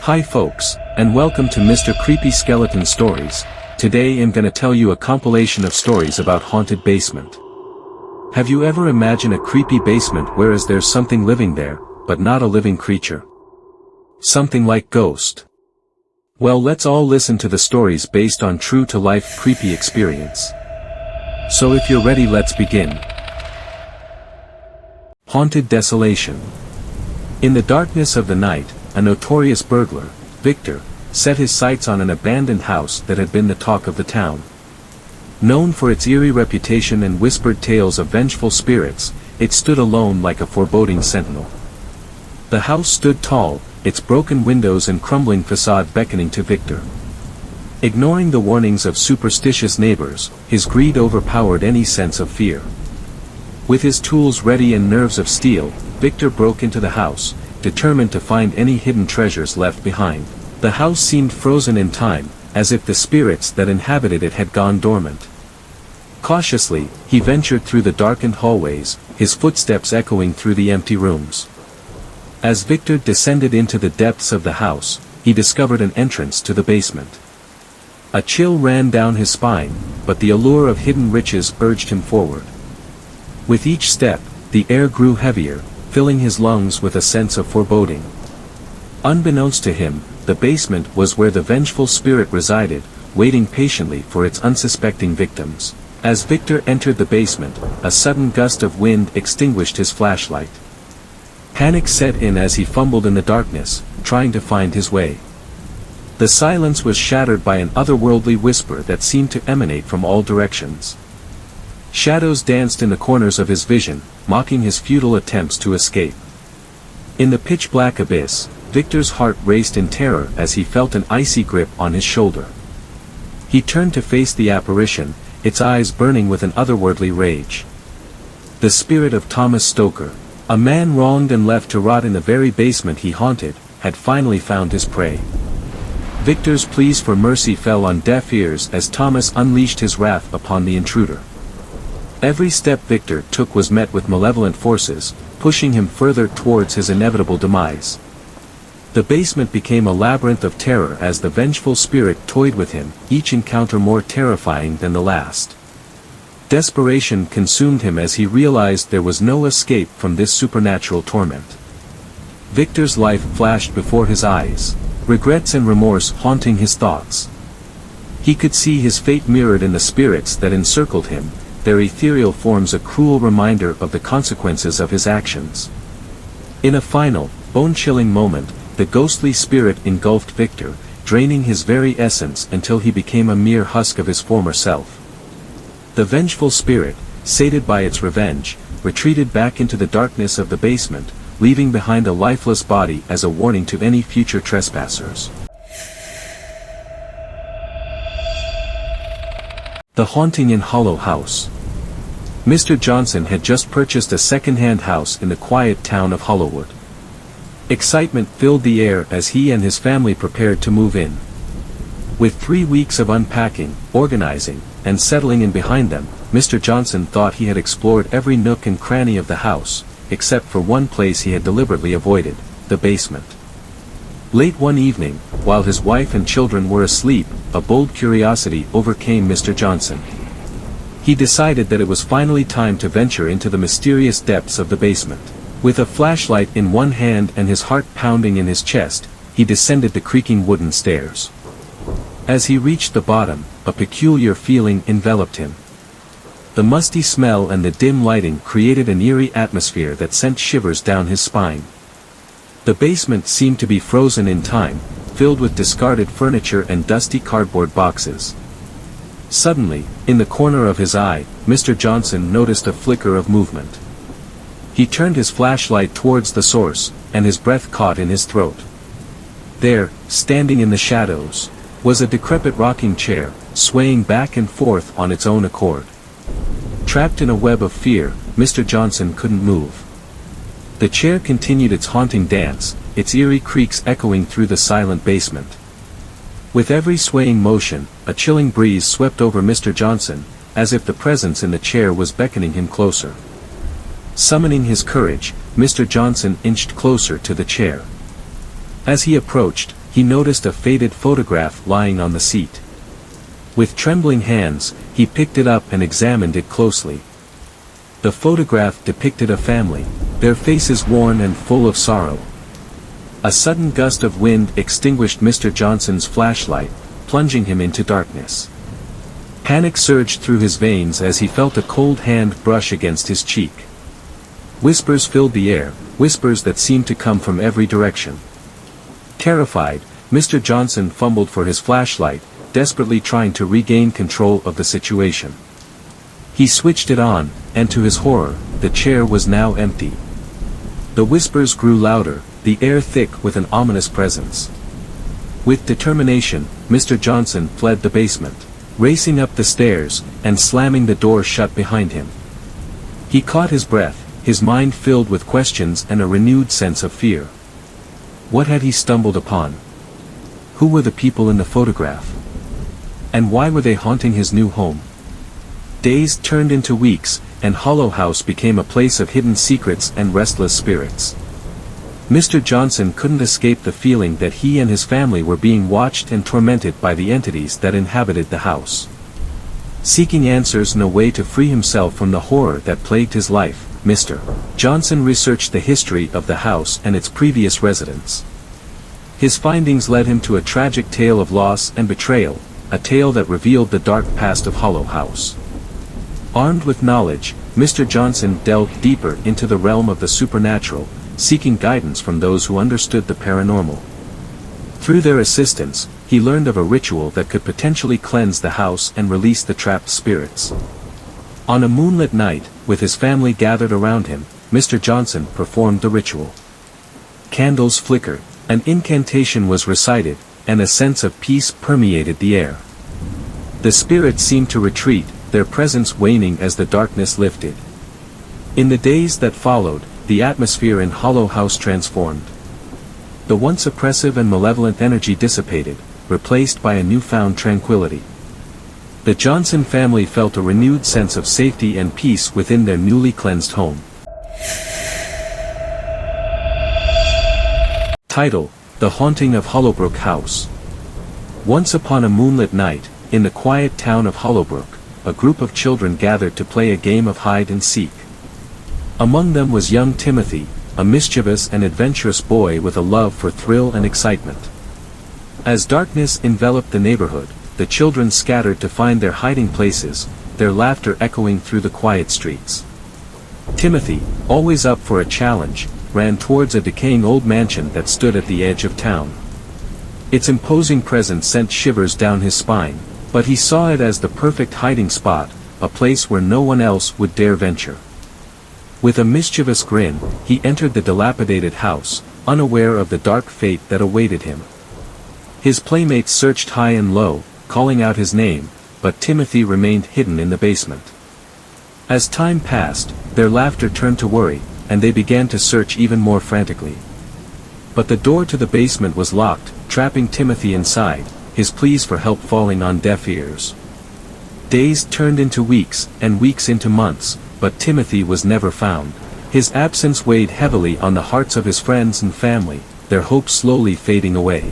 Hi folks, and welcome to Mr. Creepy Skeleton Stories. Today I'm gonna tell you a compilation of stories about haunted basement. Have you ever imagined a creepy basement whereas there's something living there, but not a living creature? Something like ghost. Well, let's all listen to the stories based on true-to-life creepy experience. So if you're ready, let's begin. Haunted Desolation. In the darkness of the night, a notorious burglar, Victor, set his sights on an abandoned house that had been the talk of the town. Known for its eerie reputation and whispered tales of vengeful spirits, it stood alone like a foreboding sentinel. The house stood tall, its broken windows and crumbling facade beckoning to Victor. Ignoring the warnings of superstitious neighbors, his greed overpowered any sense of fear. With his tools ready and nerves of steel, Victor broke into the house, determined to find any hidden treasures left behind. The house seemed frozen in time, as if the spirits that inhabited it had gone dormant. Cautiously, he ventured through the darkened hallways, his footsteps echoing through the empty rooms. As Victor descended into the depths of the house, he discovered an entrance to the basement. A chill ran down his spine, but the allure of hidden riches urged him forward. With each step, the air grew heavier, filling his lungs with a sense of foreboding. Unbeknownst to him, the basement was where the vengeful spirit resided, waiting patiently for its unsuspecting victims. As Victor entered the basement, a sudden gust of wind extinguished his flashlight. Panic set in as he fumbled in the darkness, trying to find his way. The silence was shattered by an otherworldly whisper that seemed to emanate from all directions. Shadows danced in the corners of his vision, mocking his futile attempts to escape. In the pitch-black abyss, Victor's heart raced in terror as he felt an icy grip on his shoulder. He turned to face the apparition, its eyes burning with an otherworldly rage. The spirit of Thomas Stoker, a man wronged and left to rot in the very basement he haunted, had finally found his prey. Victor's pleas for mercy fell on deaf ears as Thomas unleashed his wrath upon the intruder. Every step Victor took was met with malevolent forces, pushing him further towards his inevitable demise. The basement became a labyrinth of terror as the vengeful spirit toyed with him, each encounter more terrifying than the last. Desperation consumed him as he realized there was no escape from this supernatural torment. Victor's life flashed before his eyes, regrets and remorse haunting his thoughts. He could see his fate mirrored in the spirits that encircled him, their ethereal forms a cruel reminder of the consequences of his actions. In a final, bone-chilling moment, the ghostly spirit engulfed Victor, draining his very essence until he became a mere husk of his former self. The vengeful spirit, sated by its revenge, retreated back into the darkness of the basement, leaving behind a lifeless body as a warning to any future trespassers. The Haunting in Hollow House. Mr. Johnson had just purchased a second-hand house in the quiet town of Hollowood. Excitement filled the air as he and his family prepared to move in. With 3 weeks of unpacking, organizing, and settling in behind them, Mr. Johnson thought he had explored every nook and cranny of the house, except for one place he had deliberately avoided, the basement. Late one evening, while his wife and children were asleep, a bold curiosity overcame Mr. Johnson. He decided that it was finally time to venture into the mysterious depths of the basement. With a flashlight in one hand and his heart pounding in his chest, he descended the creaking wooden stairs. As he reached the bottom, a peculiar feeling enveloped him. The musty smell and the dim lighting created an eerie atmosphere that sent shivers down his spine. The basement seemed to be frozen in time, filled with discarded furniture and dusty cardboard boxes. Suddenly, in the corner of his eye, Mr. Johnson noticed a flicker of movement. He turned his flashlight towards the source, and his breath caught in his throat. There, standing in the shadows, was a decrepit rocking chair, swaying back and forth on its own accord. Trapped in a web of fear, Mr. Johnson couldn't move. The chair continued its haunting dance, its eerie creaks echoing through the silent basement. With every swaying motion, a chilling breeze swept over Mr. Johnson, as if the presence in the chair was beckoning him closer. Summoning his courage, Mr. Johnson inched closer to the chair. As he approached, he noticed a faded photograph lying on the seat. With trembling hands, he picked it up and examined it closely. The photograph depicted a family, their faces worn and full of sorrow. A sudden gust of wind extinguished Mr. Johnson's flashlight, plunging him into darkness. Panic surged through his veins as he felt a cold hand brush against his cheek. Whispers filled the air, whispers that seemed to come from every direction. Terrified, Mr. Johnson fumbled for his flashlight, desperately trying to regain control of the situation. He switched it on, and to his horror, the chair was now empty. The whispers grew louder, the air thick with an ominous presence. With determination, Mr. Johnson fled the basement, racing up the stairs, and slamming the door shut behind him. He caught his breath, his mind filled with questions and a renewed sense of fear. What had he stumbled upon? Who were the people in the photograph? And why were they haunting his new home? Days turned into weeks, and Hollow House became a place of hidden secrets and restless spirits. Mr. Johnson couldn't escape the feeling that he and his family were being watched and tormented by the entities that inhabited the house. Seeking answers and a way to free himself from the horror that plagued his life, Mr. Johnson researched the history of the house and its previous residents. His findings led him to a tragic tale of loss and betrayal, a tale that revealed the dark past of Hollow House. Armed with knowledge, Mr. Johnson delved deeper into the realm of the supernatural, seeking guidance from those who understood the paranormal. Through their assistance, he learned of a ritual that could potentially cleanse the house and release the trapped spirits. On a moonlit night, with his family gathered around him, Mr. Johnson performed the ritual. Candles flickered, an incantation was recited, and a sense of peace permeated the air. The spirits seemed to retreat, their presence waning as the darkness lifted. In the days that followed, the atmosphere in Hollow House transformed. The once oppressive and malevolent energy dissipated, replaced by a newfound tranquility. The Johnson family felt a renewed sense of safety and peace within their newly cleansed home. Title: The Haunting of Hollowbrook House. Once upon a moonlit night, in the quiet town of Hollowbrook, a group of children gathered to play a game of hide and seek. Among them was young Timothy, a mischievous and adventurous boy with a love for thrill and excitement. As darkness enveloped the neighborhood, the children scattered to find their hiding places, their laughter echoing through the quiet streets. Timothy, always up for a challenge, ran towards a decaying old mansion that stood at the edge of town. Its imposing presence sent shivers down his spine, but he saw it as the perfect hiding spot, a place where no one else would dare venture. With a mischievous grin, he entered the dilapidated house, unaware of the dark fate that awaited him. His playmates searched high and low, calling out his name, but Timothy remained hidden in the basement. As time passed, their laughter turned to worry, and they began to search even more frantically. But the door to the basement was locked, trapping Timothy inside, his pleas for help falling on deaf ears. Days turned into weeks, and weeks into months, but Timothy was never found. His absence weighed heavily on the hearts of his friends and family, their hopes slowly fading away.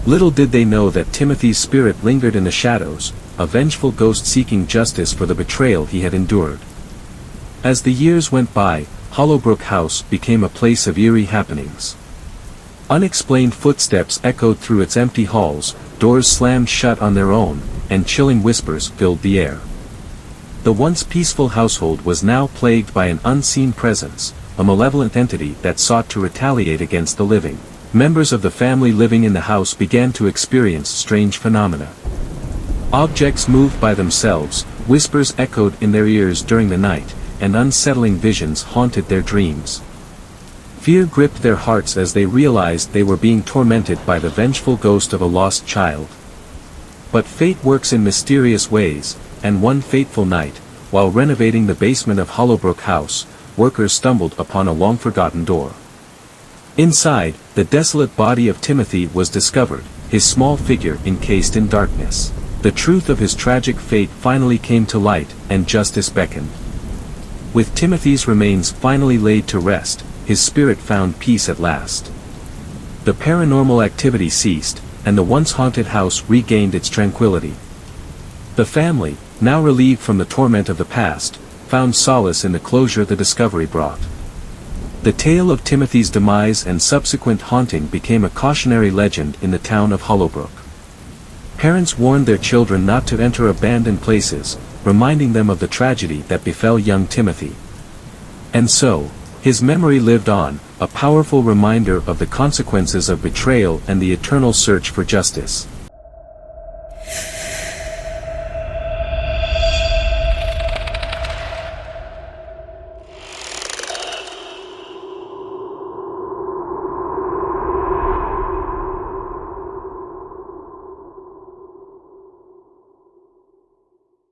Little did they know that Timothy's spirit lingered in the shadows, a vengeful ghost seeking justice for the betrayal he had endured. As the years went by, Hollowbrook House became a place of eerie happenings. Unexplained footsteps echoed through its empty halls, doors slammed shut on their own, and chilling whispers filled the air. The once peaceful household was now plagued by an unseen presence, a malevolent entity that sought to retaliate against the living. Members of the family living in the house began to experience strange phenomena. Objects moved by themselves, whispers echoed in their ears during the night, and unsettling visions haunted their dreams. Fear gripped their hearts as they realized they were being tormented by the vengeful ghost of a lost child. But fate works in mysterious ways, and one fateful night, while renovating the basement of Hollowbrook House, workers stumbled upon a long-forgotten door. Inside, the desolate body of Timothy was discovered, his small figure encased in darkness. The truth of his tragic fate finally came to light, and justice beckoned. With Timothy's remains finally laid to rest, his spirit found peace at last. the paranormal activity ceased, and the once haunted house regained its tranquility. The family, now relieved from the torment of the past, found solace in the closure the discovery brought. The tale of Timothy's demise and subsequent haunting became a cautionary legend in the town of Hollowbrook. Parents warned their children not to enter abandoned places, reminding them of the tragedy that befell young Timothy. And so, his memory lived on, a powerful reminder of the consequences of betrayal and the eternal search for justice.